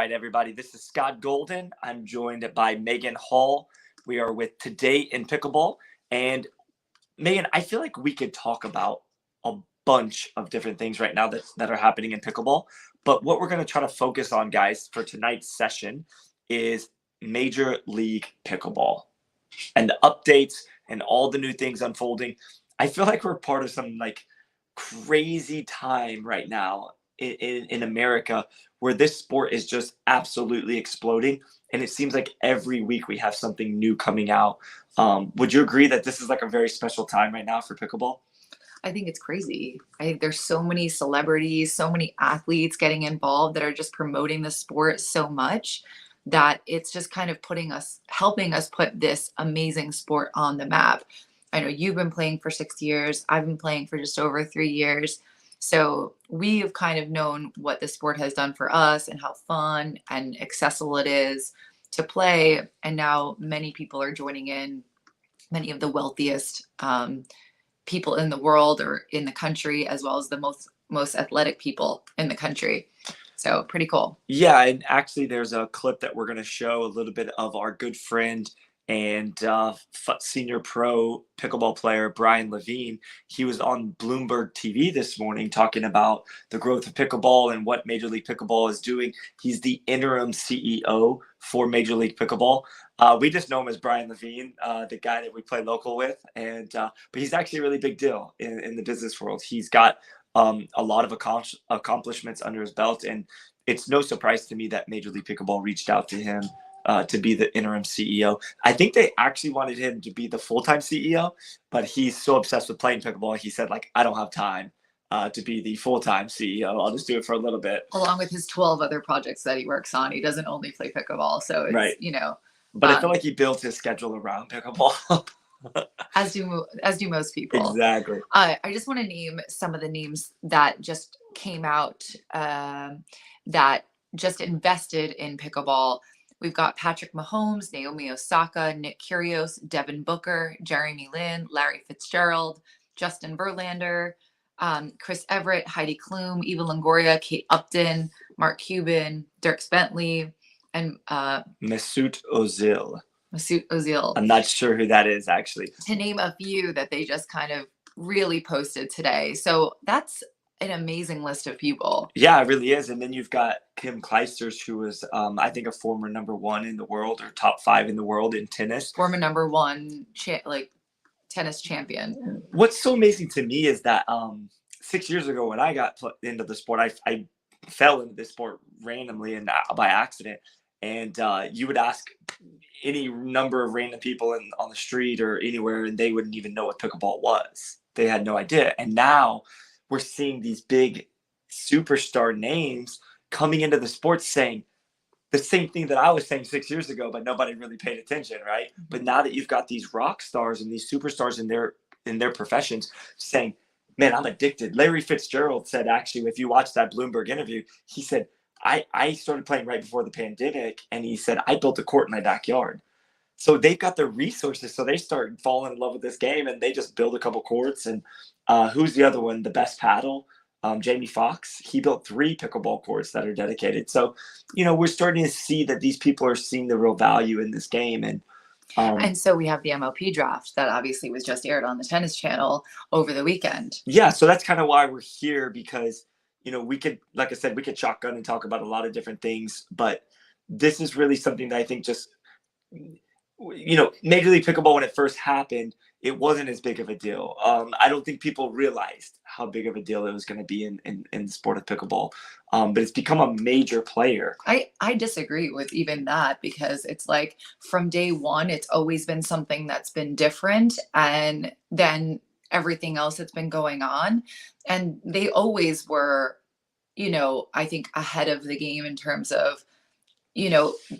right, everybody. This is Scott Golden. I'm joined by Megan Hall. We are with Today in Pickleball. And Megan, I feel like we could talk about a bunch of different things right now that are happening in pickleball. But what we're going to try to focus on, guys, for tonight's session is Major League Pickleball and the updates and all the new things unfolding. I feel like we're part of some like crazy time right now in America where this sport is just absolutely exploding. And it seems like every week we have something new coming out. Would you agree that this is like a very special time right now for pickleball? I think it's crazy. I think there's so many celebrities, so many athletes getting involved that are just promoting the sport so much that it's just kind of helping us put this amazing sport on the map. I know you've been playing for 6 years. I've been playing for just over 3 years. So we've kind of known what the sport has done for us and how fun and accessible it is to play. And now many people are joining in, many of the wealthiest people in the world or in the country, as well as the most athletic people in the country. So pretty cool. Yeah, and actually there's a clip that we're going to show a little bit of our good friend and senior pro pickleball player Brian Levine. He was on Bloomberg TV this morning talking about the growth of pickleball and what Major League Pickleball is doing. He's the interim CEO for Major League Pickleball. We just know him as Brian Levine, the guy that we play local with, and but he's actually a really big deal in the business world. He's got a lot of accomplishments under his belt, and it's no surprise to me that Major League Pickleball reached out to him to be the interim CEO. I think they actually wanted him to be the full-time CEO, but he's so obsessed with playing pickleball, he said, like, I don't have time to be the full-time CEO. I'll just do it for a little bit. Along with his 12 other projects that he works on. He doesn't only play pickleball, so it's, right. But I feel like he built his schedule around pickleball. as do most people. Exactly. I just want to name some of the names that just came out that just invested in pickleball. We've got Patrick Mahomes, Naomi Osaka, Nick Kyrgios, Devin Booker, Jeremy Lin, Larry Fitzgerald, Justin Verlander, Chris Everett, Heidi Klum, Eva Longoria, Kate Upton, Mark Cuban, Dirk Bentley, and Mesut Ozil. Mesut Ozil. I'm not sure who that is, actually. To name a few that they just kind of really posted today. So that's an amazing list of people. Yeah, it really is. And then you've got Kim Clijsters, who was, I think, a former #1 in the world or top 5 in the world in tennis. Former #1 tennis champion. What's so amazing to me is that 6 years ago when I got into the sport, I fell into this sport randomly and by accident. And you would ask any number of random people on the street or anywhere, and they wouldn't even know what pickleball was. They had no idea. And now we're seeing these big superstar names coming into the sport saying the same thing that I was saying 6 years ago, but nobody really paid attention, right? But now that you've got these rock stars and these superstars in their professions saying, man, I'm addicted. Larry Fitzgerald said, actually, if you watch that Bloomberg interview, he said, I started playing right before the pandemic, and he said, I built a court in my backyard. So they've got the resources, so they start falling in love with this game, and they just build a couple courts. And who's the other one? The best paddle, Jamie Foxx. He built 3 pickleball courts that are dedicated. So, we're starting to see that these people are seeing the real value in this game. And so we have the MLP draft that obviously was just aired on the Tennis Channel over the weekend. Yeah, so that's kind of why we're here, because we could, like I said, we could shotgun and talk about a lot of different things, but this is really something that I think just, Major League Pickleball, when it first happened, it wasn't as big of a deal. I don't think people realized how big of a deal it was going to be in the sport of pickleball, but it's become a major player. I disagree with even that, because it's like from day one, it's always been something that's been different, and then everything else that's been going on. And they always were, I think ahead of the game in terms of,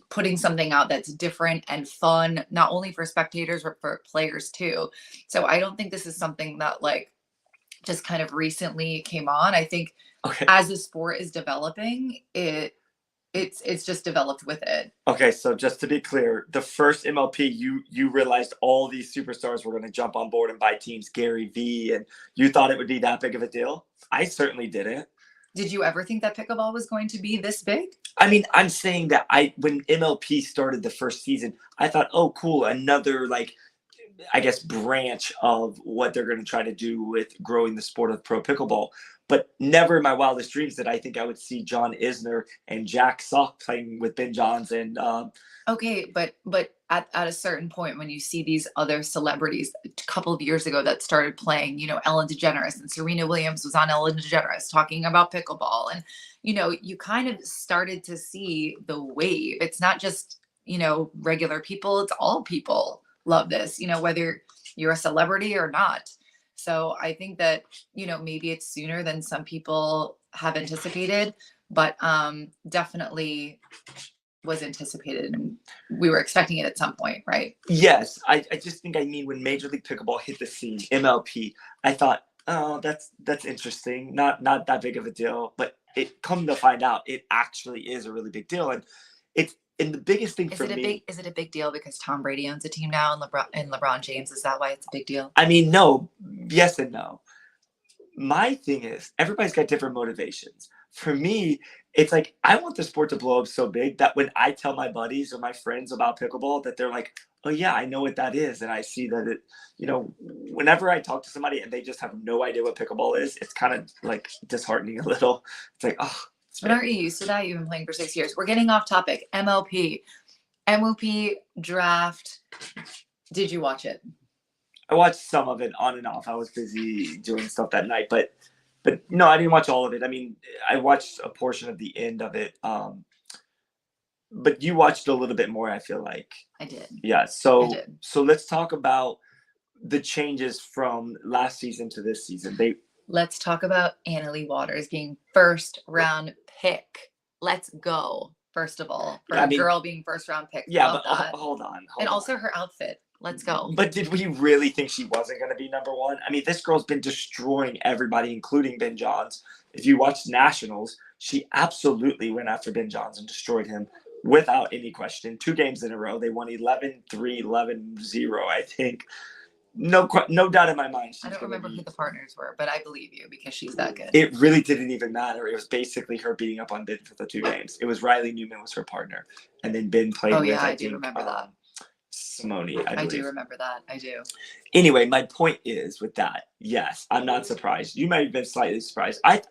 putting something out that's different and fun, not only for spectators, but for players too. So I don't think this is something that like just kind of recently came on. I think as the sport is developing, it's just developed with it. Okay, so just to be clear, the first MLP, you realized all these superstars were going to jump on board and buy teams, Gary V, and you thought it would be that big of a deal? I certainly didn't. Did you ever think that pickleball was going to be this big? I mean, I'm saying that when MLP started the first season, I thought, oh, cool, another like I guess, branch of what they're going to try to do with growing the sport of pro pickleball. But never in my wildest dreams did I think I would see John Isner and Jack Sock playing with Ben Johns and Okay, but at a certain point when you see these other celebrities a couple of years ago that started playing, Ellen DeGeneres and Serena Williams was on Ellen DeGeneres talking about pickleball, and you kind of started to see the wave. It's not just, regular people, it's all people love this, whether you're a celebrity or not. So I think that, maybe it's sooner than some people have anticipated, but definitely was anticipated and we were expecting it at some point, right? yes, I just think I mean when Major League Pickleball hit the scene, MLP, I thought, oh, that's interesting, not that big of a deal, but it come to find out, it actually is a really big deal, and the biggest thing for me, Is it a big deal because Tom Brady owns a team now and LeBron James? Is that why it's a big deal? I mean, no, yes and no. My thing is everybody's got different motivations. For me, it's like I want the sport to blow up so big that when I tell my buddies or my friends about pickleball, that they're like, "Oh yeah, I know what that is," and I see that it, whenever I talk to somebody and they just have no idea what pickleball is, it's kind of like disheartening a little. It's like, oh, But aren't you used to that? You've been playing for 6 years. We're getting off topic. MLP draft. Did you watch it? I watched some of it on and off. I was busy doing stuff that night, but no, I didn't watch all of it. I mean, I watched a portion of the end of it. But you watched a little bit more, I feel like. I did. Yeah. I So did. let's talk about the changes from last season to this season. Let's talk about Annalie Waters being first round pick. Let's go. First of all, for Yeah, I a mean, girl being first round pick. yeah, Love but that. hold on. And also her outfit. Let's go. But did we really think she wasn't going to be number one? I mean, this girl's been destroying everybody, including Ben Johns. If you watch Nationals, she absolutely went after Ben Johns and destroyed him without any question. 2 games in a row. They won 11-3, 11-0, I think. No doubt in my mind. I don't remember who the partners were, but I believe you because she's that good. It really didn't even matter. It was basically her beating up on Ben for the 2 games. It was Riley Newman was her partner, and then Ben played with. I do remember that. Simone, I believe. I do remember that. I do. Anyway, my point is with that, yes, I'm not surprised. You might have been slightly surprised. I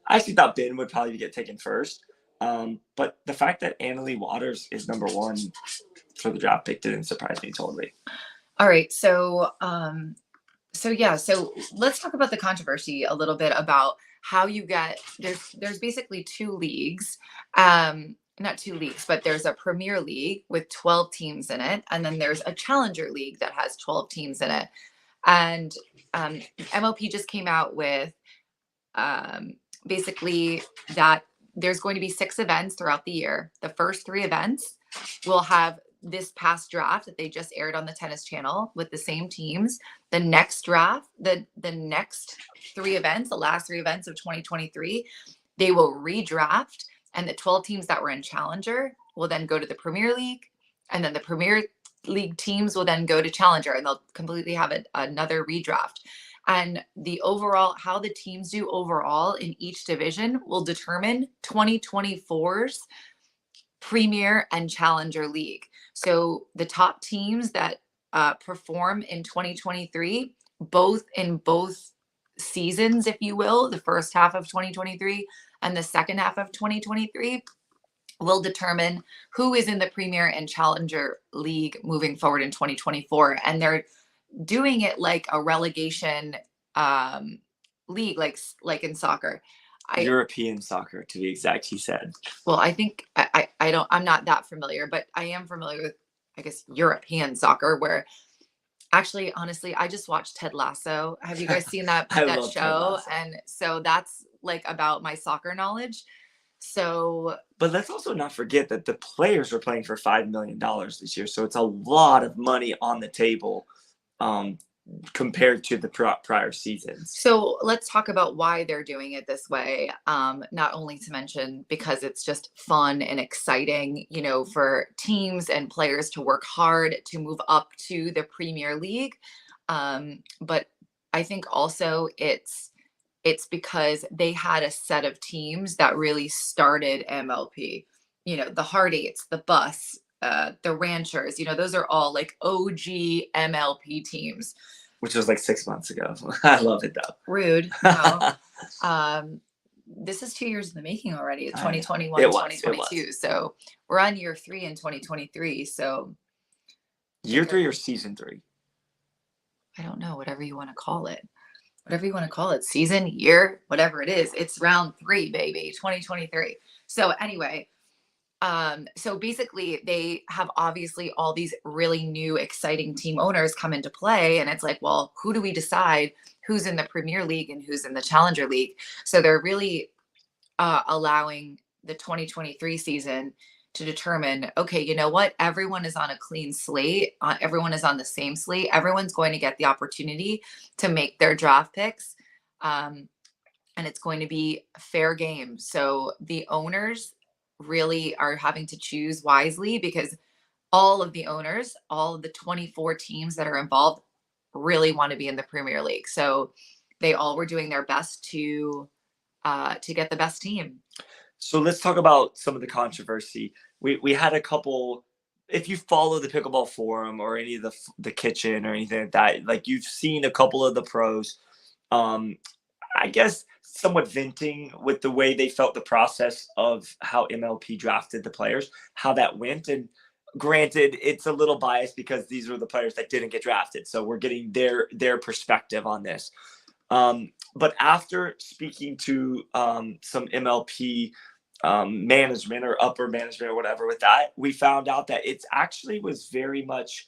actually thought Ben would probably get taken first, but the fact that Annalie Waters is number 1 for the draft pick didn't surprise me totally. All right, so let's talk about the controversy a little bit about how you get there's basically 2 leagues, not 2 leagues, but there's a Premier League with 12 teams in it, and then there's a Challenger League that has 12 teams in it, and MLP just came out with basically that there's going to be 6 events throughout the year. The first 3 events will have this past draft that they just aired on the Tennis Channel with the same teams. The next draft, the next 3 events, the last 3 events of 2023, they will redraft, and the 12 teams that were in Challenger will then go to the Premier League, and then the Premier League teams will then go to Challenger, and they'll completely have another redraft. And the overall, how the teams do overall in each division will determine 2024's Premier and Challenger League. So the top teams that perform in 2023, both seasons, if you will, the first half of 2023 and the second half of 2023, will determine who is in the Premier and Challenger League moving forward in 2024. And they're doing it like a relegation league, like in soccer. European soccer, to be exact, he said. Well, I think I'm not that familiar, but I am familiar with, I guess, European soccer, where actually, honestly, I just watched Ted Lasso. Have you guys seen that show? And so that's like about my soccer knowledge. So, but let's also not forget that the players are playing for $5 million this year, so it's a lot of money on the table. Compared to the prior seasons. So let's talk about why they're doing it this way. Not only to mention because it's just fun and exciting, for teams and players to work hard to move up to the Premier League. But I think also it's it's because they had a set of teams that really started MLP. You know, the Heart Eights, the Bus, the Ranchers, you know, those are all like OG MLP teams. Which was like 6 months ago. I love it though. Rude. No. This is 2 years in the making already, 2021, It was. 2022. So we're on year 3 in 2023. So year 3 or season 3? I don't know, whatever you want to call it. Whatever you want to call it, season, year, whatever it is. It's round 3, baby, 2023. So anyway, so basically they have obviously all these really new exciting team owners come into play, and it's like, well, who do we decide who's in the Premier League and who's in the Challenger League? So they're really allowing the 2023 season to determine, okay, you know what, everyone is on a clean slate, everyone is on the same slate, everyone's going to get the opportunity to make their draft picks, and it's going to be a fair game. So the owners really are having to choose wisely, because all of the owners, all of the 24 teams that are involved really want to be in the Premier League. So they all were doing their best to get the best team. So let's talk about some of the controversy. We had a couple. If you follow the Pickleball forum or any of the kitchen or anything like that, like you've seen a couple of the pros, I guess somewhat venting with the way they felt the process of how MLP drafted the players, how that went. And granted, it's a little biased because these are the players that didn't get drafted, so we're getting their perspective on this. But after speaking to some MLP management or upper management or whatever with that, we found out that it actually was very much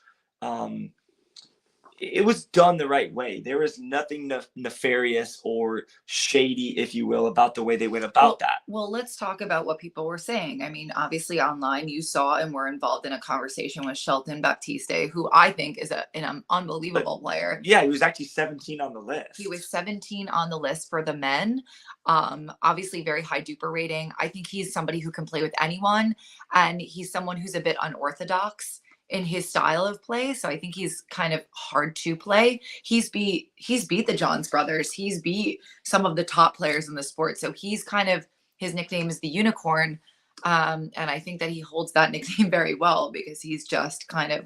it was done the right way. There was nothing nefarious or shady, if you will, about the way they went about that. Well, let's talk about what people were saying. I mean, obviously online you saw and were involved in a conversation with Shelton Baptiste, who I think is an unbelievable player. Yeah, he was actually 17 on the list. He was 17 on the list for the men. Obviously very high duper rating. I think he's somebody who can play with anyone, and he's someone who's a bit unorthodox in his style of play. So I think he's kind of hard to play. He's beat the Johns brothers. He's beat some of the top players in the sport. So he's kind of, his nickname is the Unicorn. And I think that he holds that nickname very well, because he's just kind of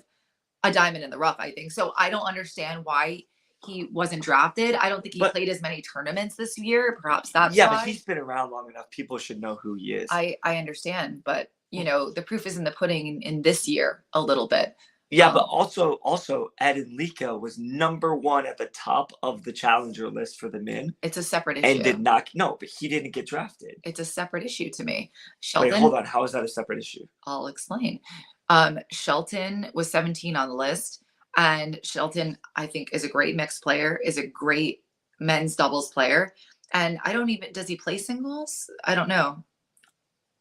a diamond in the rough, I think. So I don't understand why he wasn't drafted. I don't think he played as many tournaments this year. Perhaps that's why. But he's been around long enough. People should know who he is. I understand, but you know, the proof is in the pudding in this year a little bit. Yeah, but also Eden Lika was number 1 at the top of the challenger list for the men. It's a separate issue. And did not, no, but he didn't get drafted. It's a separate issue to me. Shelton, wait, hold on. How is that a separate issue? I'll explain. Shelton was 17 on the list, and Shelton, I think, is a great mixed player, is a great men's doubles player. And does he play singles? I don't know.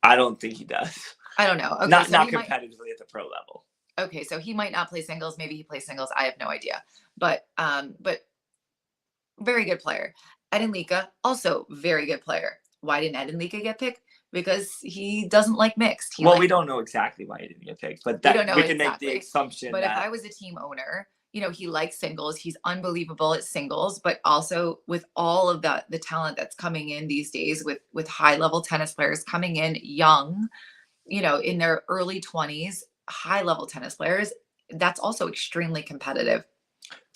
I don't think he does. I don't know. Okay, not competitively at the pro level. Okay, so he might not play singles. Maybe he plays singles. I have no idea. But very good player. Eden Lika, also very good player. Why didn't Eden Lika get picked? Because he doesn't like mixed. We don't know exactly why he didn't get picked, but we can make the assumption. But if I was a team owner, you know, he likes singles. He's unbelievable at singles, but also with all of the talent that's coming in these days, with high level tennis players coming in young, you know, in their early 20s, high level tennis players, that's also extremely competitive.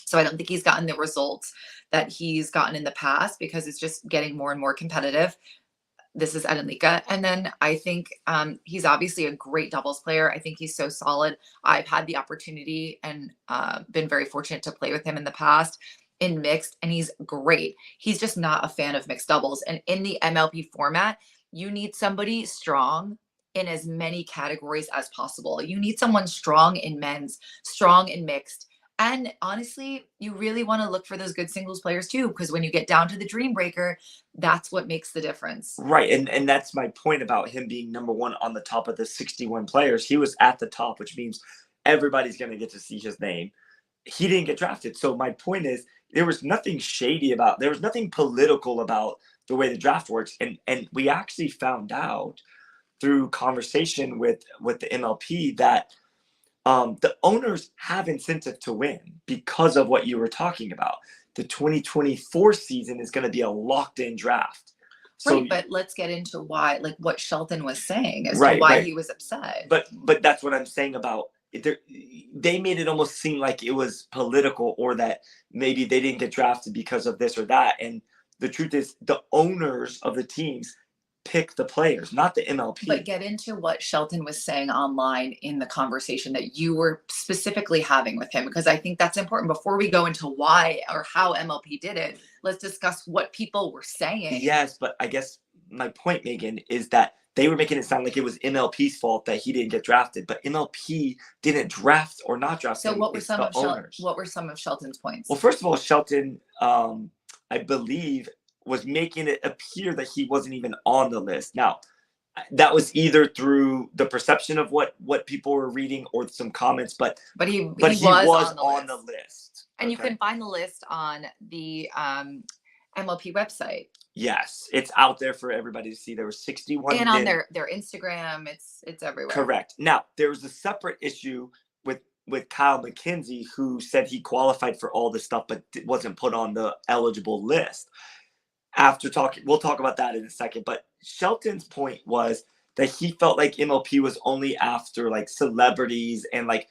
So I don't think he's gotten the results that he's gotten in the past, because it's just getting more and more competitive. This is Eden Lika. And then I think he's obviously a great doubles player. I think he's so solid. I've had the opportunity and been very fortunate to play with him in the past in mixed, and he's great. He's just not a fan of mixed doubles. And in the MLP format, you need somebody strong in as many categories as possible. You need someone strong in men's, strong in mixed. And honestly, you really want to look for those good singles players too, because when you get down to the dream breaker, that's what makes the difference. Right. And that's my point about him being number 1 on the top of the 61 players. He was at the top, which means everybody's going to get to see his name. He didn't get drafted. So my point is, there was nothing shady there was nothing political about the way the draft works. And we actually found out through conversation with the MLP that the owners have incentive to win because of what you were talking about. The 2024 season is going to be a locked-in draft. So, right, but let's get into why, like what Shelton was saying as to right, why right. he was upset. But that's what I'm saying about it. They made it almost seem like it was political, or that maybe they didn't get drafted because of this or that. And the truth is, the owners of the teams pick the players, not the MLP. But get into what Shelton was saying online in the conversation that you were specifically having with him, because I think that's important. Before we go into why or how MLP did it, let's discuss what people were saying. Yes, but I guess my point, Megan, is that they were making it sound like it was MLP's fault that he didn't get drafted, but MLP didn't draft or not draft So him. what were It's some the of owners. what were some of Shelton's points? Well, first of all, Shelton, I believe, was making it appear that he wasn't even on the list. Now, that was either through the perception of what people were reading or some comments, but he was on the list. And you can find the list on the MLP website. Yes, it's out there for everybody to see. There were 61, and on their Instagram, it's everywhere. Correct. Now, there was a separate issue with Kyle McKenzie, who said he qualified for all this stuff but wasn't put on the eligible list. We'll talk about that in a second. But Shelton's point was that he felt like MLP was only after like celebrities and like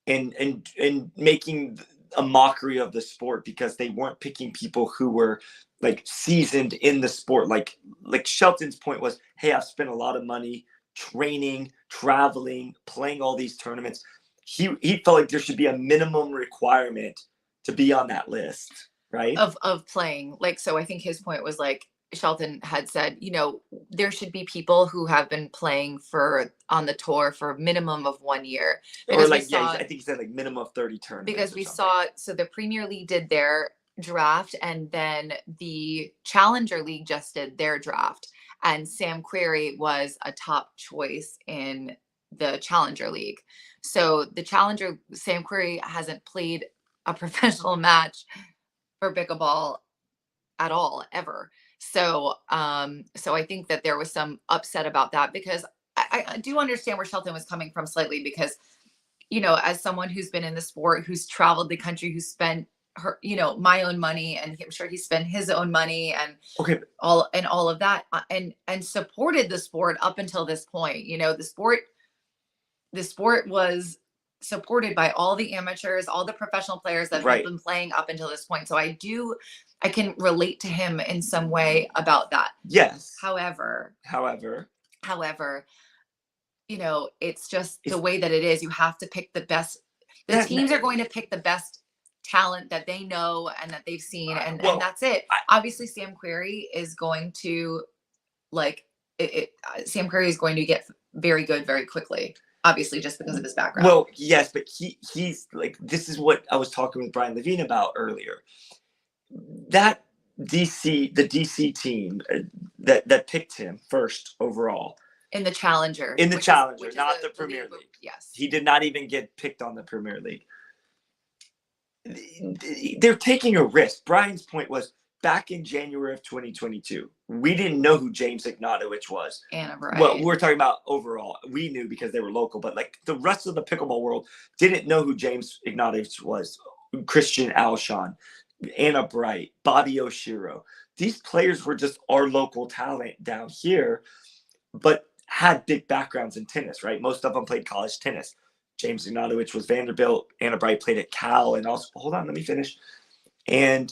and making a mockery of the sport, because they weren't picking people who were like seasoned in the sport. Like Shelton's point was, hey, I've spent a lot of money training, traveling, playing all these tournaments. He felt like there should be a minimum requirement to be on that list, right? Of playing. Like, so I think his point was like, Shelton had said, there should be people who have been playing on the tour for a minimum of 1 year. Because I think he said like minimum of 30 tournaments. Because we saw, so the Premier League did their draft, and then the Challenger League just did their draft. And Sam Querrey was a top choice in the Challenger League. So Sam Querrey hasn't played a professional match for pickleball at all, ever. So I think that there was some upset about that, because I do understand where Shelton was coming from slightly, because, as someone who's been in the sport, who's traveled the country, who's spent my own money, and I'm sure he spent his own money and all of that, and supported the sport up until this point. The sport was supported by all the amateurs, all the professional players that have been playing up until this point. So I can relate to him in some way about that. Yes. However, it's just the way that it is. You have to pick the best. The teams are going to pick the best talent that they know and that they've seen, and that's it. Obviously, Sam Querrey is going to Sam Querrey is going to get very good very quickly. Obviously, just because of his background. Well, yes, but he's like, this is what I was talking with Brian Levine about earlier. That the DC team that picked him first overall in the Challenger, not the Premier League. Yes, he did not even get picked on the Premier League. They're taking a risk. Brian's point was, back in January of 2022, we didn't know who James Ignatowicz was. Anna Bright. Well, we're talking about overall. We knew because they were local, but like the rest of the pickleball world didn't know who James Ignatowicz was. Christian Alshon, Anna Bright, Bobby Oshiro. These players were just our local talent down here, but had big backgrounds in tennis, right? Most of them played college tennis. James Ignatowicz was Vanderbilt. Anna Bright played at Cal, and also, hold on, let me finish. And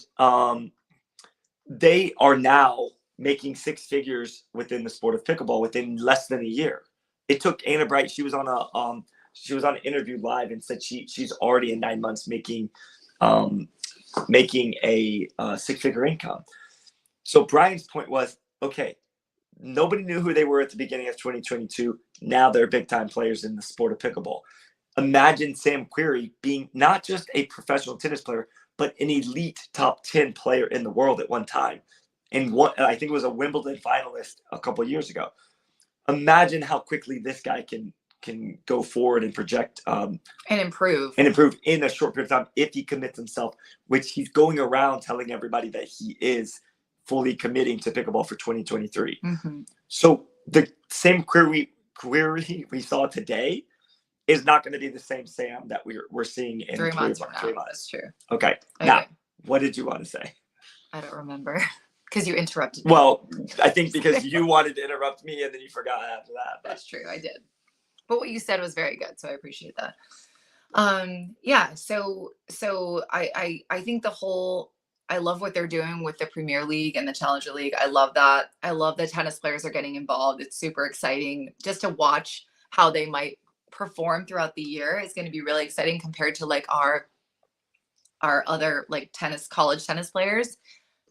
they are now making six figures within the sport of pickleball within less than a year. It took Anna Bright. She was on an interview live and said she's already in 9 months making a six-figure income. So Brian's point was, okay, nobody knew who they were at the beginning of 2022. Now they're big-time players in the sport of pickleball. Imagine Sam Querrey being not just a professional tennis player, but an elite top 10 player in the world at one time. And I think it was a Wimbledon finalist a couple of years ago. Imagine how quickly this guy can go forward and project and improve in a short period of time if he commits himself, which he's going around telling everybody that he is fully committing to pickleball for 2023. Mm-hmm. So the same query we saw today is not going to be the same Sam that we're seeing in 3 months from now. 3 months. That's true. Okay. Now, what did you want to say? I don't remember because you interrupted me. Well, I think because you wanted to interrupt me and then you forgot after that. But. That's true. I did. But what you said was very good, so I appreciate that. Yeah. So I think I love what they're doing with the Premier League and the Challenger League. I love that. I love that tennis players are getting involved. It's super exciting just to watch how they might perform throughout the year. It's going to be really exciting compared to like our other like college tennis players.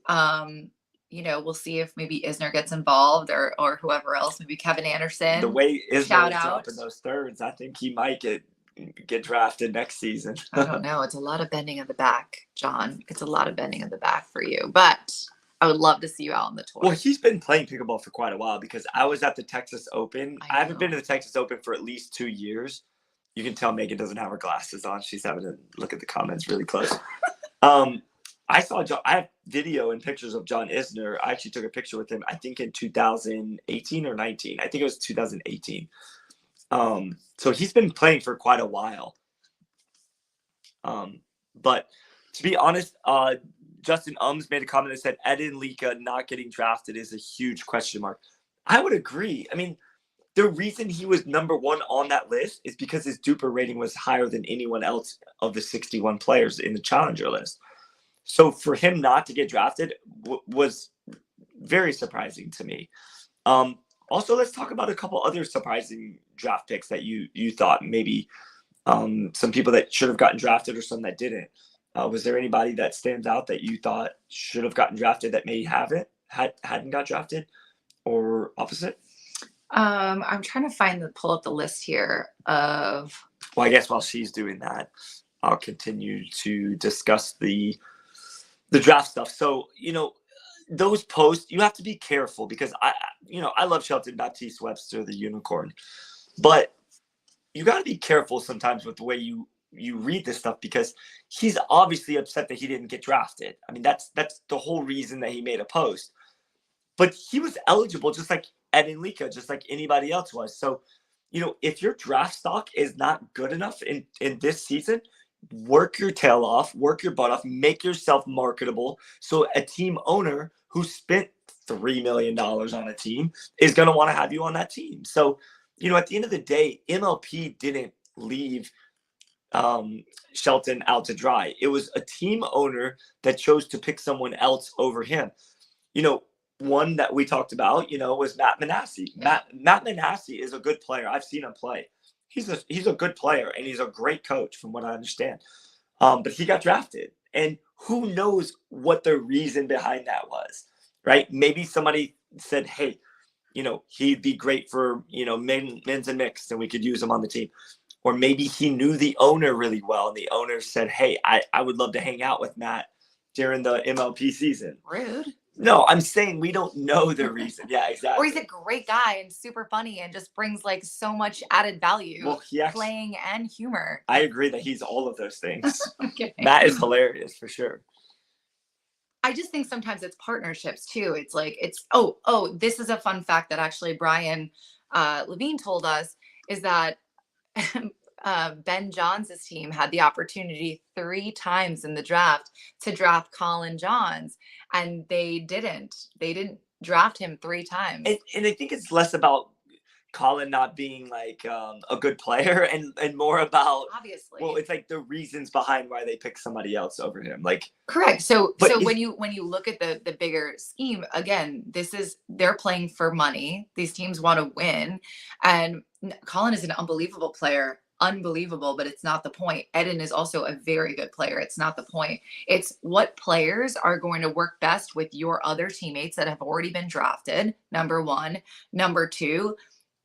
We'll see if maybe Isner gets involved or whoever else, maybe Kevin Anderson. The way Isner is dropping those thirds, I think he might get drafted next season. I don't know. It's a lot of bending of the back, John. It's a lot of bending of the back for you, but I would love to see you out on the tour. Well, he's been playing pickleball for quite a while because I was at the Texas Open. I haven't been to the Texas Open for at least 2 years. You can tell Megan doesn't have her glasses on. She's having to look at the comments really close. I saw John. I have video and pictures of John Isner. I actually took a picture with him, I think in 2018 or 19. I think it was 2018. So he's been playing for quite a while. But to be honest, Justin made a comment that said Edin Lika not getting drafted is a huge question mark. I would agree. I mean, the reason he was number 1 on that list is because his duper rating was higher than anyone else of the 61 players in the challenger list. So for him not to get drafted was very surprising to me. Also, let's talk about a couple other surprising draft picks that you thought maybe some people that should have gotten drafted or some that didn't. Was there anybody that stands out that you thought should have gotten drafted that maybe hadn't got drafted, or opposite? I'm trying to pull up the list here of. Well, I guess while she's doing that, I'll continue to discuss the draft stuff. So, those posts, you have to be careful because I love Shelton Baptiste Webster, the unicorn, but you got to be careful sometimes with the way you read this stuff because he's obviously upset that he didn't get drafted. I mean, that's the whole reason that he made a post, but he was eligible just like Edin Lika, just like anybody else was. So, if your draft stock is not good enough in this season, work your tail off, work your butt off, make yourself marketable. So a team owner who spent $3 million on a team is going to want to have you on that team. So, at the end of the day, MLP didn't leave Shelton out to dry. It was a team owner that chose to pick someone else over him. One that we talked about, was Matt Manassi. Matt Manassi is a good player. I've seen him play. He's a good player and he's a great coach from what I understand. But he got drafted, and who knows what the reason behind that was, right? Maybe somebody said, hey, he'd be great for, men's and mixed and we could use him on the team. Or maybe he knew the owner really well and the owner said, hey, I would love to hang out with Matt during the MLP season. Rude. No, I'm saying we don't know the reason. Yeah, exactly. Or he's a great guy and super funny and just brings like so much added value. Well, playing and humor. I agree that he's all of those things. Okay. Matt is hilarious for sure. I just think sometimes it's partnerships too. It's like this is a fun fact that actually Brian Levine told us is that Ben Johns' team had the opportunity 3 times in the draft to draft Colin Johns, and they didn't draft him 3 times. And I think it's less about Colin not being like a good player and more about, obviously, well, it's like the reasons behind why they pick somebody else over him. Like, correct. So when you look at the bigger scheme, again, they're playing for money. These teams want to win, and Colin is an unbelievable player. Unbelievable, but it's not the point. Edin is also a very good player. It's not the point. It's what players are going to work best with your other teammates that have already been drafted, number 1. Number 2,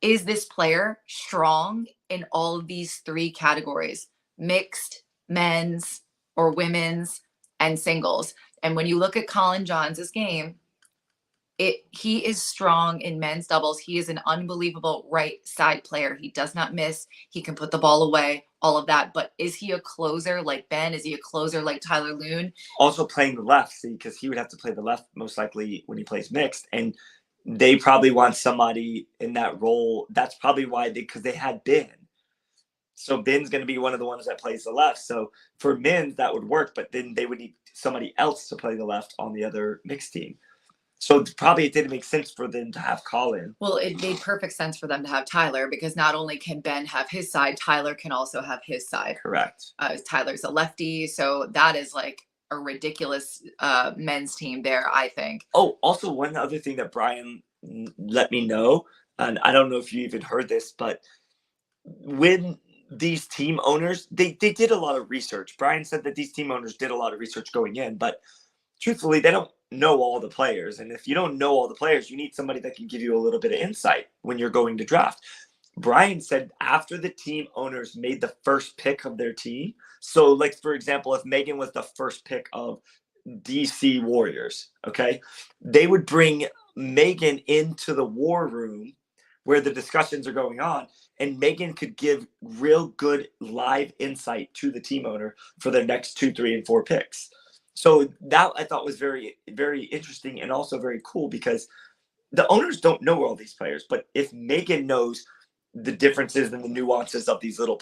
is this player strong in all of these 3 categories: mixed, men's, or women's, and singles? And when you look at Colin Johns' game, he is strong in men's doubles. He is an unbelievable right side player. He does not miss. He can put the ball away, all of that. But is he a closer like Ben? Is he a closer like Tyler Loon? Also playing the left, because he would have to play the left most likely when he plays mixed. And they probably want somebody in that role. That's probably why because they had Ben. So Ben's going to be one of the ones that plays the left. So for men's, that would work, but then they would need somebody else to play the left on the other mixed team. So probably it didn't make sense for them to have Colin. Well, it made perfect sense for them to have Tyler, because not only can Ben have his side, Tyler can also have his side. Correct. Tyler's a lefty, so that is like a ridiculous men's team there, I think. Oh, also one other thing that Brian let me know, and I don't know if you even heard this, but when these team owners, they did a lot of research. Brian said that these team owners did a lot of research going in, but truthfully, they don't know all the players. And if you don't know all the players, you need somebody that can give you a little bit of insight when you're going to draft. Brian said after the team owners made the first pick of their team, so like, for example, if Megan was the first pick of DC Warriors, okay, they would bring Megan into the war room where the discussions are going on, and Megan could give real good live insight to the team owner for their next 2, 3, and 4 picks. So that I thought was very, very interesting and also very cool, because the owners don't know all these players, but if Megan knows the differences and the nuances of these little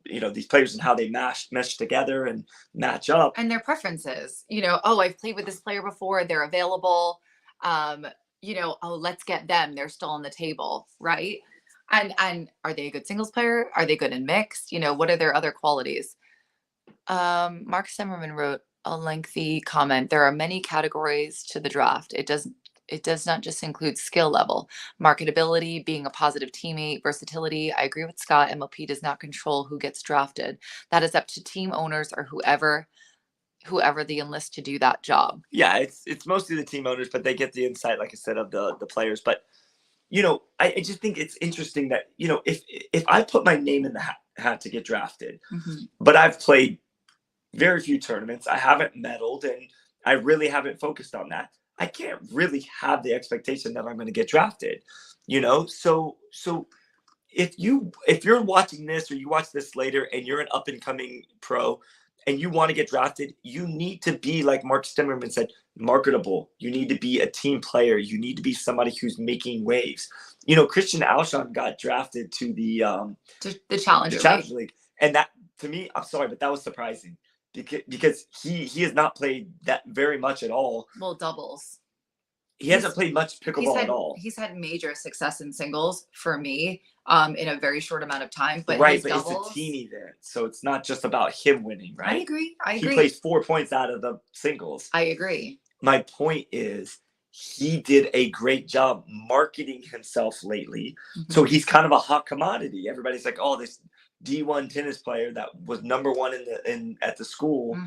these players and how they mesh together and match up, and their preferences, oh, I've played with this player before, they're available, oh, let's get them, they're still on the table, right? And are they a good singles player? Are they good in mixed? What are their other qualities? Mark Semmerman wrote a lengthy comment. There are many categories to the draft. It does not just include skill level, marketability, being a positive teammate, versatility. I agree with Scott. MLP does not control who gets drafted. That is up to team owners or whoever they enlist to do that job. Yeah, it's mostly the team owners, but they get the insight, like I said, of the players. But I just think it's interesting that if I put my name in the hat to get drafted, but I've played very few tournaments, I haven't medaled, and I really haven't focused on that, I can't really have the expectation that I'm going to get drafted. So if you're watching this, or you watch this later and you're an up and coming pro and you want to get drafted, you need to be, like Mark Stemmerman said, marketable. You need to be a team player. You need to be somebody who's making waves. Christian Alshon got drafted to the Challenger League. And that, to me, I'm sorry, but that was surprising, because he has not played that very much at all. Well, doubles. He hasn't played much pickleball at all. He's had major success in singles for me, in a very short amount of time. But right, but doubles, it's a team event, so it's not just about him winning, right? I agree. He plays 4 points out of the singles. I agree. My point is, he did a great job marketing himself lately. So he's kind of a hot commodity. Everybody's like, oh, this D1 tennis player that was number one at the school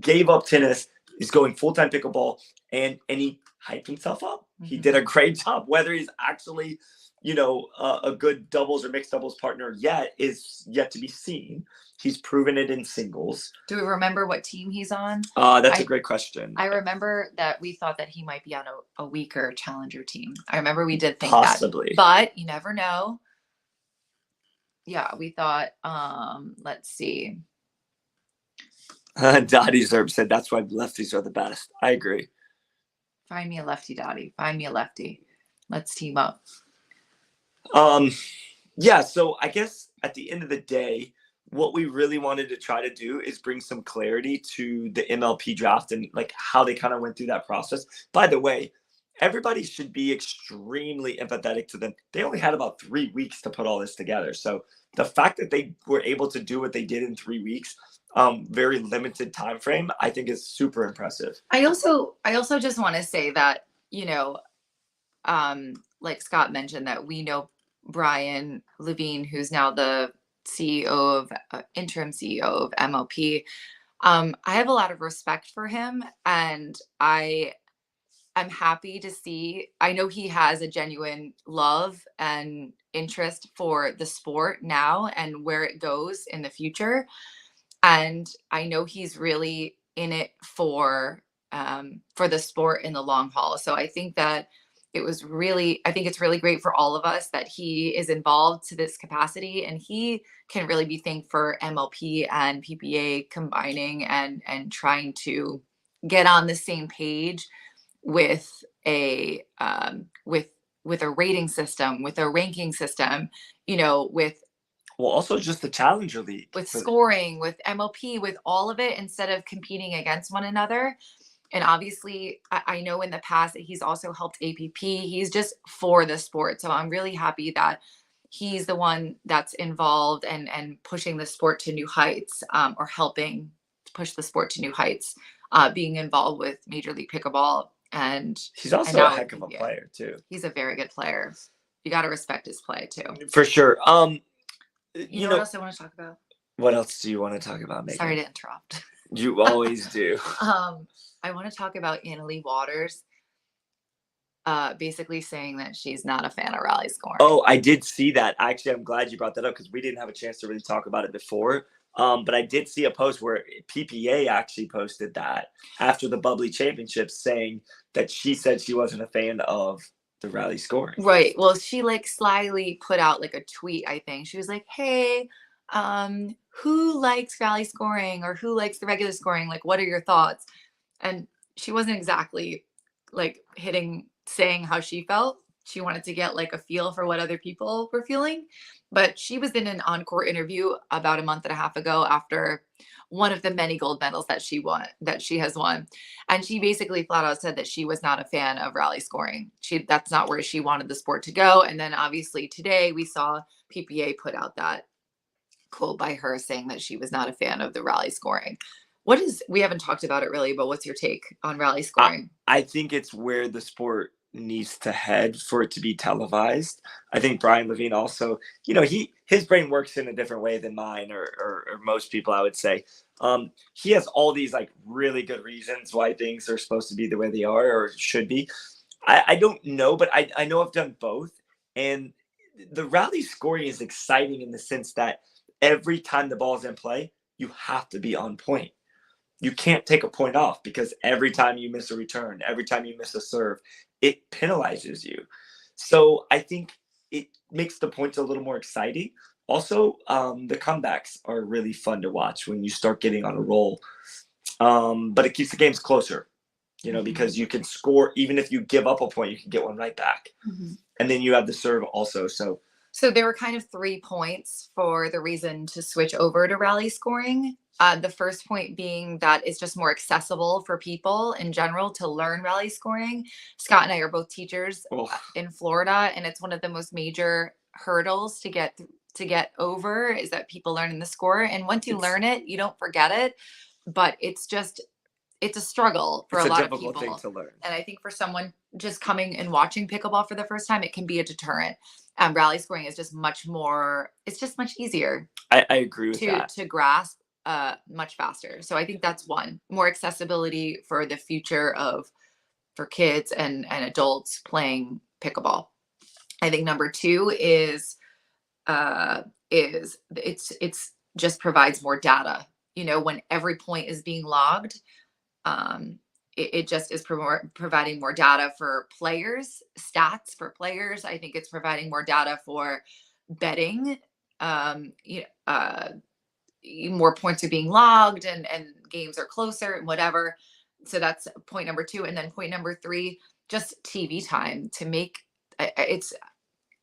gave up tennis, is going full-time pickleball, and he hyped himself up. He did a great job. Whether he's actually a good doubles or mixed doubles partner is yet to be seen. He's proven it in singles. Do we remember what team he's on? That's a great question. I remember that we thought that he might be on a weaker challenger team. I remember we did think possibly, but you never know. Yeah, we thought, let's see. Dottie Zerb said that's why lefties are the best. I agree. Find me a lefty, Dottie. Find me a lefty. Let's team up. Yeah, so I guess at the end of the day, what we really wanted to try to do is bring some clarity to the MLP draft and like how they kind of went through that process. By the way, everybody should be extremely empathetic to them. They only had about 3 weeks to put all this together. So the fact that they were able to do what they did in 3 weeks, very limited time frame, I think is super impressive. I also just want to say that, like Scott mentioned, that we know Brian Levine, who's now the interim CEO of MLP. I have a lot of respect for him, and I'm happy to see. I know he has a genuine love and interest for the sport now and where it goes in the future. And I know he's really in it for the sport in the long haul. So I think that it's really great for all of us that he is involved to this capacity, and he can really be thanked for MLP and PPA combining and trying to get on the same page with a rating system, with a ranking system, with Well, also just the Challenger League. with scoring, with MOP, with all of it, instead of competing against one another. And obviously, I know in the past that he's also helped APP. He's just for the sport. So I'm really happy that he's the one that's involved and pushing the sport to new heights, or helping push the sport to new heights, being involved with Major League Pickleball. And he's also a now heck of a player too. He's a very good player. You got to respect his play too. For sure. You know what else I want to talk about? What else do you want to talk about, Megan? Sorry to interrupt. You always do. I want to talk about Annalie Waters, basically saying that she's not a fan of rally scoring. Oh, I did see that. Actually, I'm glad you brought that up because we didn't have a chance to really talk about it before. But I did see a post where PPA actually posted that after the Bubbly Championships, saying that she said she wasn't a fan of the rally scoring. Right. Well, she like slyly put out like a tweet, I think. She was like, hey, who likes rally scoring, or who likes the regular scoring? Like, what are your thoughts? And she wasn't exactly like saying how she felt. She wanted to get like a feel for what other people were feeling. But she was in an encore interview about a month and a half ago after one of the many gold medals that she has won. And she basically flat out said that she was not a fan of rally scoring. That's not where she wanted the sport to go. And then obviously today we saw PPA put out that quote by her saying that she was not a fan of the rally scoring. We haven't talked about it really, but what's your take on rally scoring? I think it's where the sport needs to head for it to be televised. I think Brian Levine also, his brain works in a different way than mine or most people, I would say. He has all these like really good reasons why things are supposed to be the way they are or should be. I don't know, but I know I've done both. And the rally scoring is exciting in the sense that every time the ball's in play, you have to be on point. You can't take a point off because every time you miss a return, every time you miss a serve, it penalizes you. So I think it makes the points a little more exciting. Also, the comebacks are really fun to watch when you start getting on a roll. But it keeps the games closer, because you can score. Even if you give up a point, you can get one right back. Mm-hmm. And then you have the serve also. So there were kind of 3 points for the reason to switch over to rally scoring. The first point being that it's just more accessible for people in general to learn rally scoring. Scott and I are both teachers in Florida, and it's one of the most major hurdles to get over is that people learning the score. And once you learn it, you don't forget it. But it's a struggle for a lot of people. Thing to learn. And I think for someone just coming and watching pickleball for the first time, it can be a deterrent. Rally scoring is just much more. It's just much easier. I agree with that. To grasp. Much faster. So I think that's one, more accessibility for the future for kids and adults playing pickleball. I think number 2 is it's just provides more data. When every point is being logged, it just is providing more data for players, stats for players. I think it's providing more data for betting. More points are being logged and games are closer and whatever. So that's point number 2. And then point number 3, just TV time to make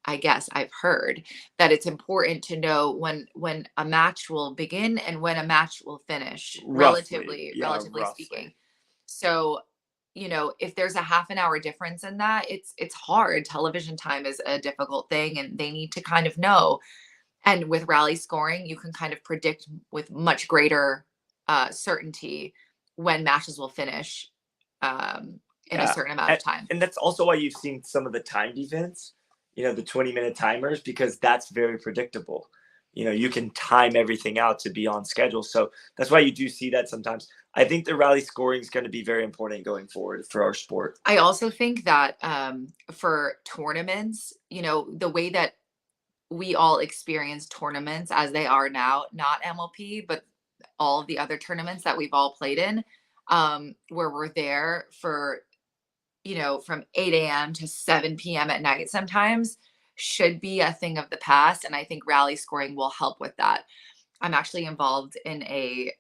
I guess I've heard that it's important to know when a match will begin and when a match will finish, relatively speaking. So, if there's a half an hour difference in that, it's hard. Television time is a difficult thing and they need to kind of know. And with rally scoring, you can kind of predict with much greater certainty when matches will finish in a certain amount of time. And that's also why you've seen some of the timed events, the 20-minute timers, because that's very predictable. You can time everything out to be on schedule. So that's why you do see that sometimes. I think the rally scoring is going to be very important going forward for our sport. I also think that for tournaments, the way that we all experience tournaments as they are now, not MLP, but all of the other tournaments that we've all played in, where we're there for, from 8 a.m. to 7 p.m. at night sometimes, should be a thing of the past. And I think rally scoring will help with that. I'm actually involved in a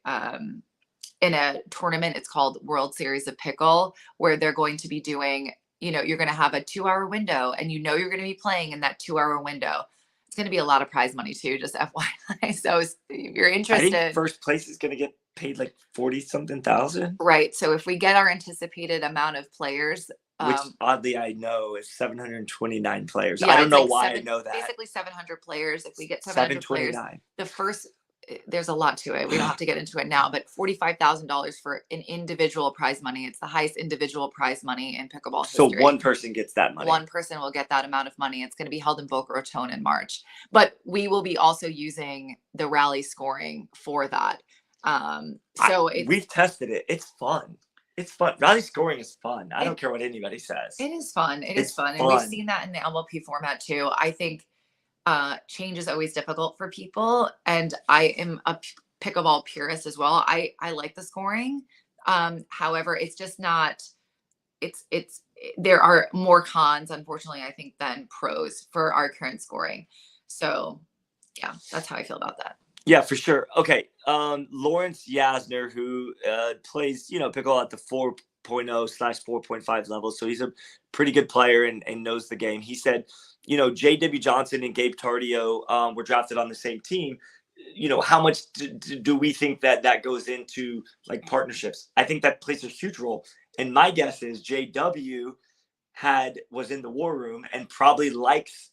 tournament. It's called World Series of Pickle, where they're going to be doing, you're going to have a 2-hour window and you're going to be playing in that 2-hour window. It's It's going to be a lot of prize money too, just FYI. So if you're I think interested, first place is going to get paid like 40 something thousand, right? So if we get our anticipated amount of players, which oddly I know is 729 players. I yeah, don't it's know like why I know that. basically 700 players. If we get 700 players, 729. the first, there's a lot to it. We don't have to get into it now, but $45,000 for an individual prize money. It's the highest individual prize money in pickleball So history. one person gets that money. One person will get that amount of money. It's going to be held in Boca Raton in March, but we will be also using the rally scoring for that. We've tested it. It's fun. It's fun. Rally scoring is fun. I don't care what anybody says. It is fun. It's fun. And we've seen that in the MLP format too. I think change is always difficult for people. And I am a pickleball purist as well. I like the scoring. However, it's just not, there are more cons, unfortunately, I think, than pros for our current scoring. So yeah, that's how I feel about that. Yeah, for sure. Okay. Lawrence Yasner, who plays, pickleball at the 4.0/4.5 level. So he's a pretty good player and knows the game. He said, J.W. Johnson and Gabe Tardio were drafted on the same team. How much do we think that goes into like partnerships? I think that plays a huge role. And my guess is J.W. was in the war room and probably likes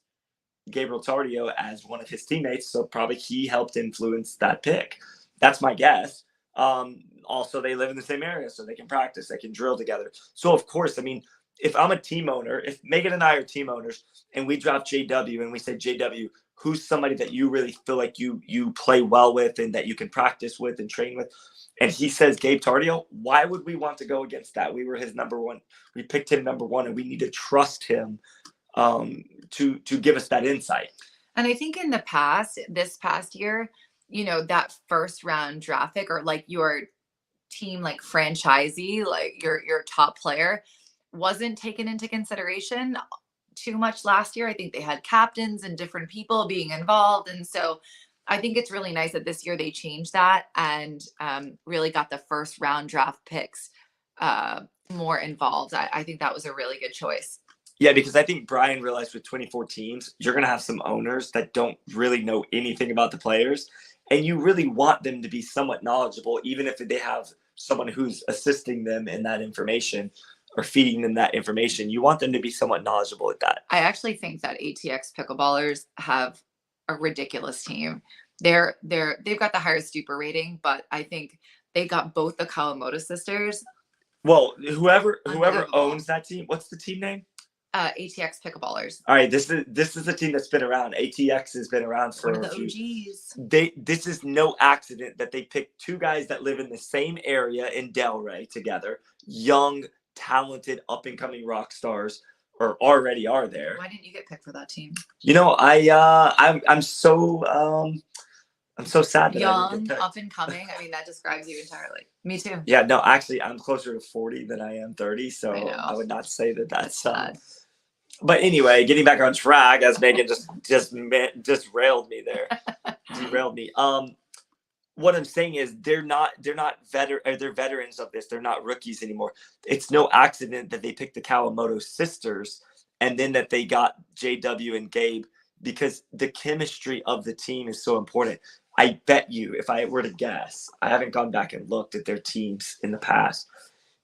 Gabriel Tardio as one of his teammates, so probably he helped influence that pick. That's my guess. Also, they live in the same area, so they can practice, they can drill together. So, of course, I mean, if I'm a team owner, if Megan and I are team owners, and we draft JW and we say, JW, who's somebody that you really feel like you play well with and that you can practice with and train with, and he says Gabe Tardio, why would we want to go against that? We were his number one. We picked him number one, and we need to trust him to give us that insight. And I think in this past year, that first round draft pick, or like your team, like franchisee, like your top player, wasn't taken into consideration too much last year. I think they had captains and different people being involved. And so I think it's really nice that this year they changed that and really got the first round draft picks more involved. I think that was a really good choice. Yeah, because I think Brian realized with 24 teams, you're going to have some owners that don't really know anything about the players. And you really want them to be somewhat knowledgeable, even if they have someone who's assisting them in that information or feeding them that information. You want them to be somewhat knowledgeable at that. I actually think that ATX pickleballers have a ridiculous team. They've got the highest Stuper rating, but I think they got both the Kawamoto sisters. Well, whoever owns that team, what's the team name? ATX pickleballers. All right, this is a team that's been around. ATX has been around for one of the OGs. This is no accident that they picked two guys that live in the same area in Delray together, young, talented, up and coming rock stars, or already are there. Why didn't you get picked for that team? I'm so sad that young, I didn't get picked. Up and coming. I mean, that describes you entirely. Me too. Yeah, no, actually, I'm closer to 40 than I am 30, so I would not say that's sad. But anyway, getting back on track, as Megan just railed me there, derailed me. What I'm saying is they're veterans of this. They're not rookies anymore. It's no accident that they picked the Kawamoto sisters and then that they got JW and Gabe, because the chemistry of the team is so important. I bet you, if I were to guess, I haven't gone back and looked at their teams in the past,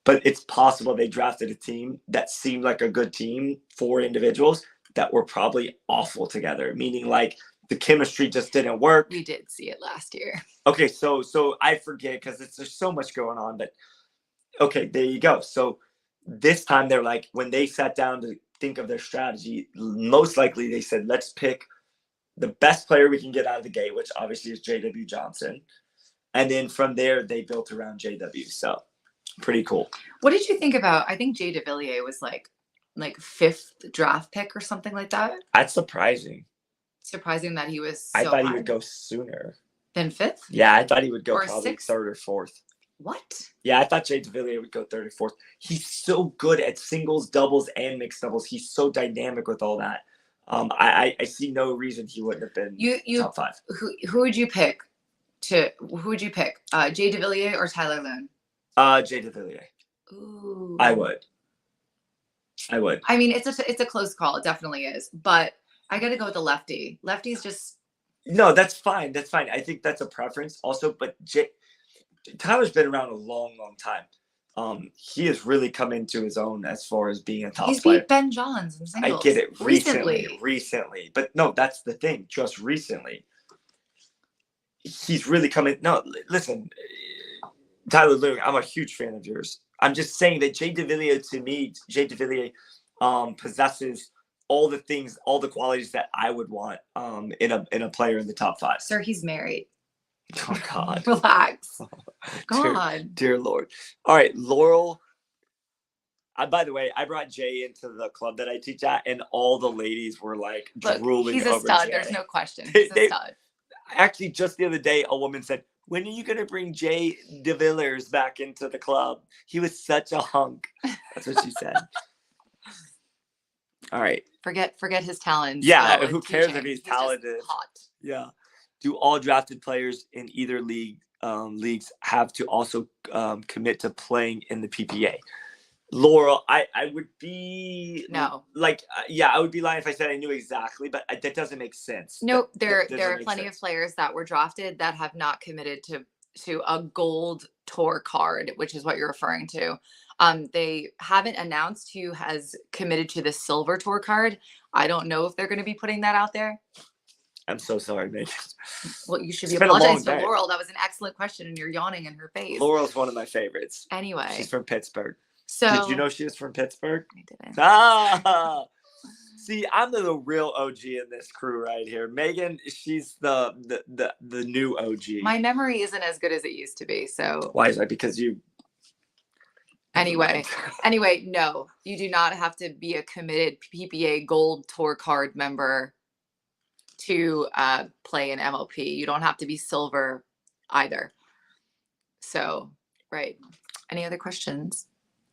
but it's possible they drafted a team that seemed like a good team, 4 individuals that were probably awful together, meaning like the chemistry just didn't work. We did see it last year. Okay, so I forget because there's so much going on, but okay, there you go. So this time they're like, when they sat down to think of their strategy, most likely they said, let's pick the best player we can get out of the gate, which obviously is J.W. Johnson. And then from there, they built around J.W. So pretty cool. What did you think about, I think Jay DeVilliers was like 5th draft pick or something like that? That's surprising. Surprising that he was I thought he would go sooner. Than 5th? Yeah, I thought he would go or probably 6th? 3rd or 4th. What? Yeah, I thought Jay DeVilliers would go 3rd or 4th. He's so good at singles, doubles, and mixed doubles. He's so dynamic with all that. I see no reason he wouldn't have been top 5. Who would you pick? Jay DeVilliers or Tyler Loon? Jay DeVilliers. Ooh. I would. I mean, it's a close call. It definitely is. But I got to go with the lefty. Lefty's just. No, that's fine. That's fine. I think that's a preference also. But Tyler's been around a long, long time. He has really come into his own as far as being a top He's player. beat Ben Johns in singles. I get it recently, but no, that's the thing. Just recently, he's really coming. No, listen, Tyler Lewin, I'm a huge fan of yours. I'm just saying that Jay DeVilliers, to me, possesses all the things, all the qualities that I would want in a player in the top 5. Sir, he's married. Oh God. Relax. God. Dear Lord. All right, Laurel. By the way, I brought Jay into the club that I teach at, and all the ladies were like drooling. He's a over stud. Jay. There's no question. He's a stud. Actually, just the other day, a woman said, "When are you going to bring Jay DeVilliers back into the club? He was such a hunk." That's what she said. All right. Forget his talents. Yeah, who cares if he's talented? Hot. Yeah. Do all drafted players in either leagues have to also commit to playing in the PPA? Laurel, I would be no. I would be lying if I said I knew exactly, but that doesn't make sense. Nope. There are plenty of players that were drafted that have not committed to a gold tour card, which is what you're referring to. They haven't announced who has committed to the silver tour card. I don't know if they're going to be putting that out there. I'm so sorry, Megan. Well, you should be apologizing to Laurel. That was an excellent question, and you're yawning in her face. Laurel's one of my favorites. Anyway. She's from Pittsburgh. So did you know she was from Pittsburgh? I didn't. See, I'm the real OG in this crew right here. Megan, she's the new OG. My memory isn't as good as it used to be. So why is that? Because you. Anyway, no, you do not have to be a committed PPA Gold Tour Card member to play in MLP. You don't have to be silver either. So, right. Any other questions?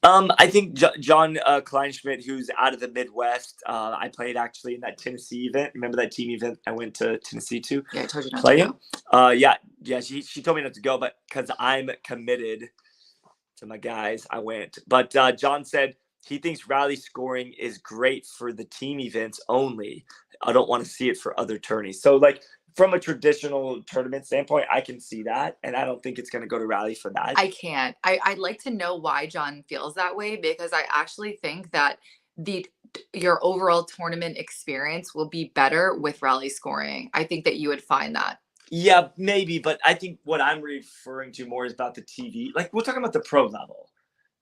I think John Kleinschmidt, who's out of the Midwest. I played actually in that Tennessee event. Remember that team event I went to Tennessee to? Yeah, I told you not play to go. Yeah. She told me not to go, but because I'm committed to my guys, I went. But John said he thinks rally scoring is great for the team events only. I don't want to see it for other tourneys. So from a traditional tournament standpoint, I can see that, and I don't think it's going to go to rally for that. I can't. I'd like to know why John feels that way, because I actually think that your overall tournament experience will be better with rally scoring. I think that you would find that. Yeah, maybe, but I think what I'm referring to more is about the TV. Like, we're talking about the pro level,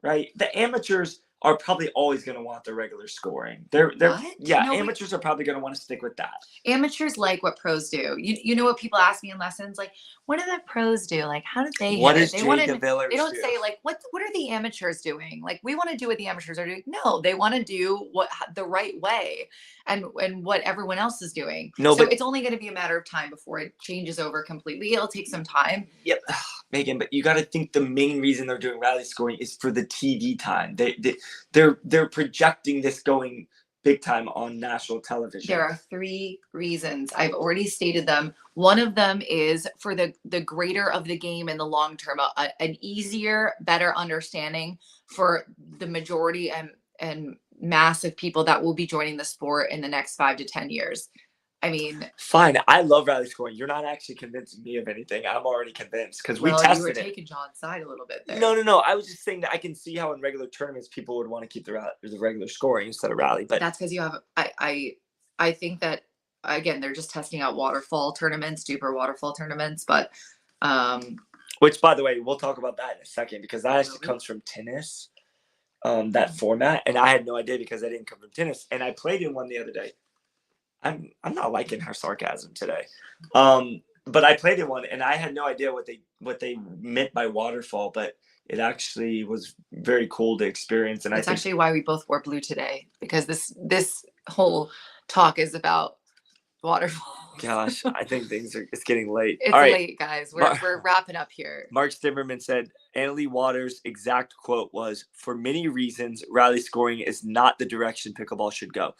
right? The amateurs are probably always going to want the regular scoring. Amateurs are probably going to want to stick with that. Amateurs like what pros do. You know what people ask me in lessons, like, what do the pros do? Like, how do they? What does Jay DeVilliers They don't do? say like, what are the amateurs doing? Like, we want to do what the amateurs are doing. No, they want to do what the right way, and what everyone else is doing. So it's only going to be a matter of time before it changes over completely. It'll take some time. Yep, Megan, but you got to think the main reason they're doing rally scoring is for the TV time. They're projecting this going big time on national television. There are 3 reasons. I've already stated them. One of them is for the greater of the game in the long term, an easier, better understanding for the majority and mass of people that will be joining the sport in the next 5 to 10 years. I mean, fine. I love rally scoring. You're not actually convincing me of anything. I'm already convinced because we tested it. You were taking John's side a little bit there. No. I was just saying that I can see how in regular tournaments people would want to keep the regular scoring instead of rally. But that's because you have. I think that again they're just testing out waterfall tournaments, deeper waterfall tournaments, but. Which, by the way, we'll talk about that in a second because that actually comes from tennis. That format, and I had no idea because I didn't come from tennis, and I played in one the other day. I'm not liking her sarcasm today. But I played in one and I had no idea what they meant by waterfall, but it actually was very cool to experience. And that's actually why we both wore blue today, because this whole talk is about waterfall. Gosh, I think it's getting late. It's late, guys. We're wrapping up here. Mark Stimmerman said, Annalie Waters' exact quote was, "For many reasons, rally scoring is not the direction pickleball should go."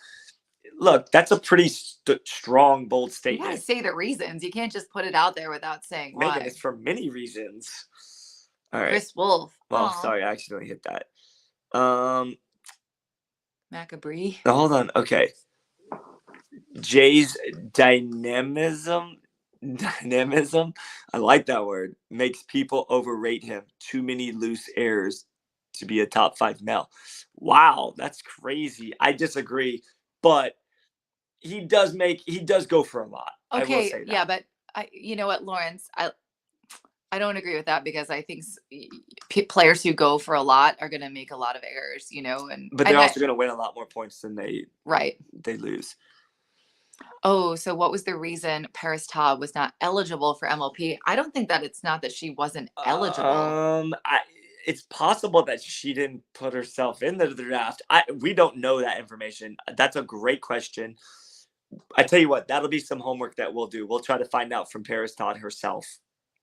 Look, that's a pretty strong, bold statement. You gotta say the reasons. You can't just put it out there without saying why. Megan, it's for many reasons. All right. Chris Wolf. Well, sorry, I accidentally hit that. Macabre. Hold on. Okay. Jay's dynamism, dynamism, I like that word, makes people overrate him. Too many loose errors to be a top 5 male. Wow, that's crazy. I disagree, but he does go for a lot. I will Okay, say yeah, that. but you know what, Lawrence, I don't agree with that because I think players who go for a lot are going to make a lot of errors, you know, But they're also going to win a lot more points than right. they lose. Oh, so what was the reason Paris Taub was not eligible for MLP? I don't think that it's not that she wasn't eligible. It's possible that she didn't put herself into the draft. We don't know that information. That's a great question. I tell you what, that'll be some homework that we'll do. We'll try to find out from Paris Todd herself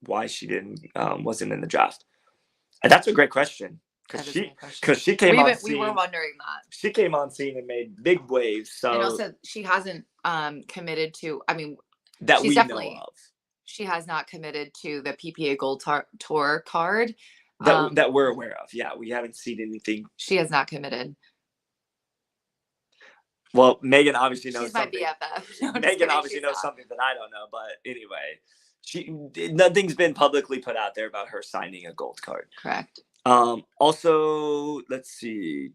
why she didn't wasn't in the draft. And that's a great question because she came on scene. We were wondering that. She came on scene and made big waves. So and also she hasn't committed to. I mean, that we know of. She has not committed to the PPA Gold Tour card. That we're aware of. Yeah, we haven't seen anything. She has not committed. Well, Megan obviously knows She's my something. BFF. No, Megan obviously knows something that I don't know. But anyway, nothing's been publicly put out there about her signing a gold card. Correct. Also, let's see.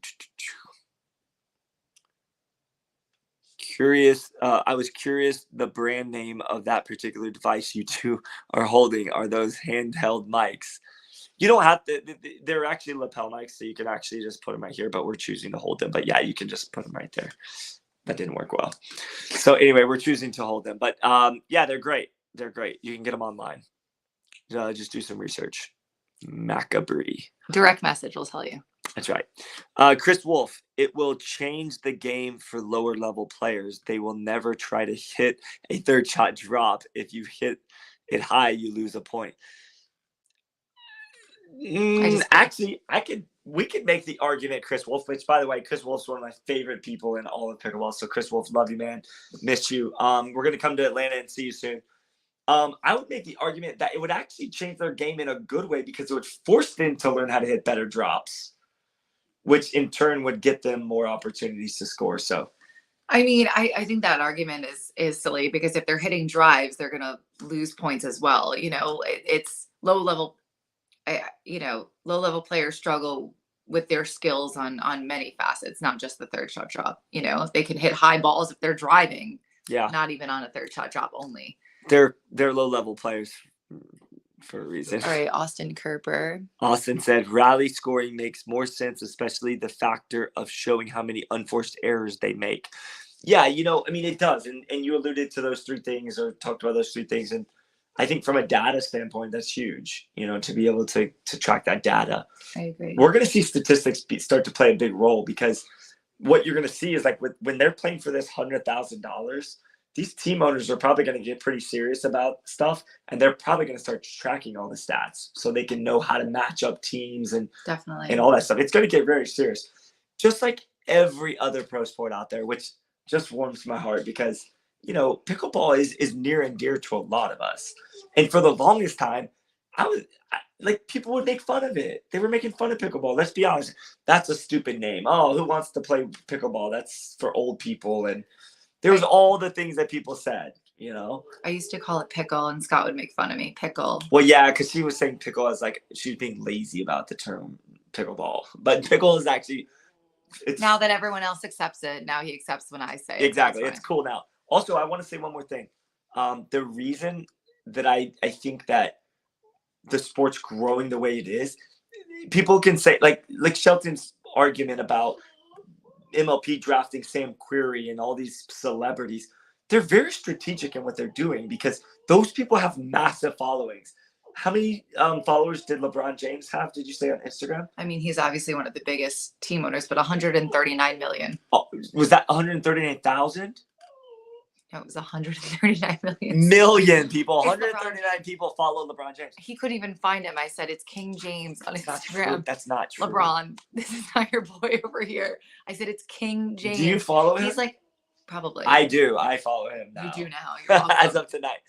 Curious. I was curious the brand name of that particular device you two are holding. Are those handheld mics? You don't have to. They're actually lapel mics, so you can actually just put them right here. But we're choosing to hold them. But yeah, you can just put them right there. That didn't work well. So anyway, we're choosing to hold them. But yeah, they're great. They're great. You can get them online. Just do some research. Macabre. Direct message will tell you. That's right. Chris Wolf, it will change the game for lower level players. They will never try to hit a third shot drop. If you hit it high, you lose a point. Actually, we could make the argument, Chris Wolf, which by the way, Chris Wolf's one of my favorite people in all of pickleball. So Chris Wolf, love you, man. Missed you. We're gonna come to Atlanta and see you soon. I would make the argument that it would actually change their game in a good way because it would force them to learn how to hit better drops, which in turn would get them more opportunities to score. So, I mean, I think that argument is silly because if they're hitting drives, they're gonna lose points as well. You know, it's low level. Low level players struggle with their skills on many facets, not just the third shot drop. You know, if they can hit high balls if they're driving, not even on a third shot drop only. They're low level players for a reason. All right, Austin Kerper. Austin said rally scoring makes more sense, especially the factor of showing how many unforced errors they make. Yeah, I mean, it does. And you alluded to those three things or talked about those three things. And I think from a data standpoint, that's huge, to be able to track that data. I agree. We're going to see statistics start to play a big role because what you're going to see is like when they're playing for this $100,000, these team owners are probably going to get pretty serious about stuff, and they're probably going to start tracking all the stats so they can know how to match up teams and all that stuff. It's going to get very serious, just like every other pro sport out there, which just warms my heart because pickleball is near and dear to a lot of us. And for the longest time, people would make fun of it. They were making fun of pickleball. Let's be honest. That's a stupid name. Oh, who wants to play pickleball? That's for old people. And there was all the things that people said, I used to call it pickle, and Scott would make fun of me. Pickle. Well, yeah, because she was saying pickle as like she was being lazy about the term pickleball. But pickle is actually... now that everyone else accepts it, now he accepts when I say it. Exactly. It's cool now. Also, I want to say one more thing. The reason that I think that the sport's growing the way it is, people can say like Shelton's argument about MLP drafting Sam Querrey and all these celebrities. They're very strategic in what they're doing because those people have massive followings. How many followers did LeBron James have? Did you say on Instagram? I mean, he's obviously one of the biggest team owners, but 139 million. Oh, was that 139,000? No, it was 139 million people. 139 people follow LeBron James. He couldn't even find him. I said, it's King James on Instagram. That's not true. LeBron, this is not your boy over here. I said, it's King James. Do you follow him? He's like, probably. I do. I follow him now. You do now. You're welcome. As of tonight.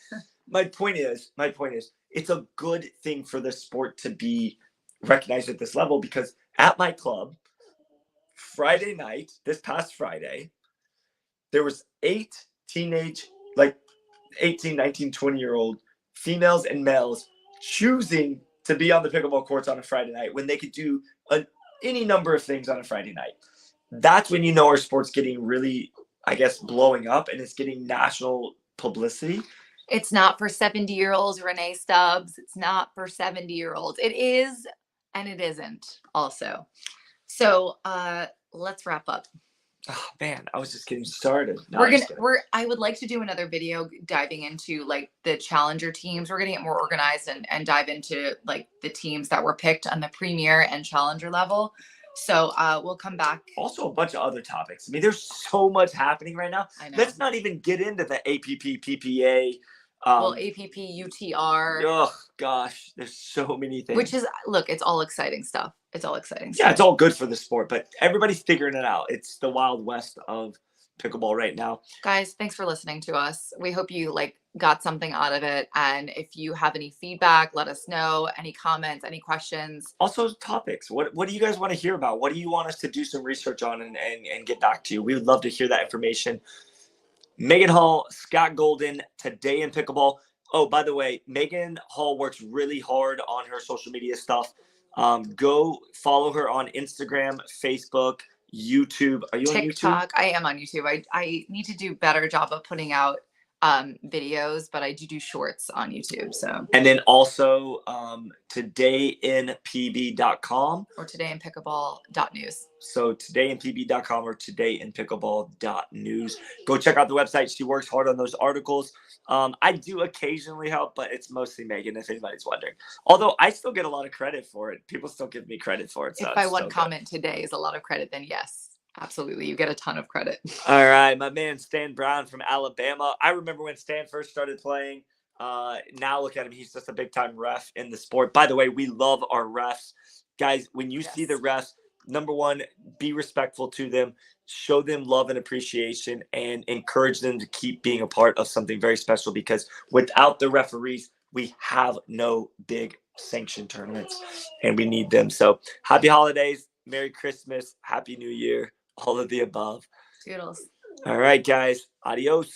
My point is, it's a good thing for the sport to be recognized at this level because at my club, Friday night, this past Friday, there was 8 teenage, like 18, 19, 20-year-old females and males choosing to be on the pickleball courts on a Friday night when they could do any number of things on a Friday night. That's when you know our sport's getting really, I guess, blowing up and it's getting national publicity. It's not for 70-year-olds, Renee Stubbs. It's not for 70-year-olds. It is, and it isn't also. So let's wrap up. Oh man, I was just getting started. No, I would like to do another video diving into like the challenger teams. We're gonna get more organized and dive into like the teams that were picked on the premier and challenger level. So we'll come back. Also a bunch of other topics. I mean, there's so much happening right now. I know. Let's not even get into the APP, PPA. APP, UTR. Oh gosh, there's so many things. Which is, look, it's all exciting stuff. It's all exciting stuff. Yeah, it's all good for the sport, but everybody's figuring it out. It's the wild west of pickleball right now. Guys, thanks for listening to us. We hope you got something out of it. And if you have any feedback, let us know. Any comments, any questions. Also topics. What do you guys want to hear about? What do you want us to do some research on and get back to you? We would love to hear that information. Megan Hall, Scott Golden, Today in Pickleball. Oh, by the way, Megan Hall works really hard on her social media stuff. Go follow her on Instagram, Facebook, YouTube. Are you TikTok? On YouTube? I am on YouTube. I need to do a better job of putting out videos, but I do shorts on YouTube. So, and then also todayinpb.com or todayinpickleball.news. So todayinpb.com or todayinpickleball.news. Go check out the website. She works hard on those articles. I do occasionally help, but it's mostly Megan, if anybody's wondering. Although I still get a lot of credit for it. People still give me credit for it. So if by one comment today is a lot of credit, then yes. Absolutely. You get a ton of credit. All right. My man, Stan Brown from Alabama. I remember when Stan first started playing. Now look at him. He's just a big time ref in the sport. By the way, we love our refs. Guys, when you see the refs, number one, be respectful to them, show them love and appreciation, and encourage them to keep being a part of something very special, because without the referees, we have no big sanctioned tournaments and we need them. So happy holidays. Merry Christmas. Happy New Year. All of the above. Toodles. All right, guys. Adios.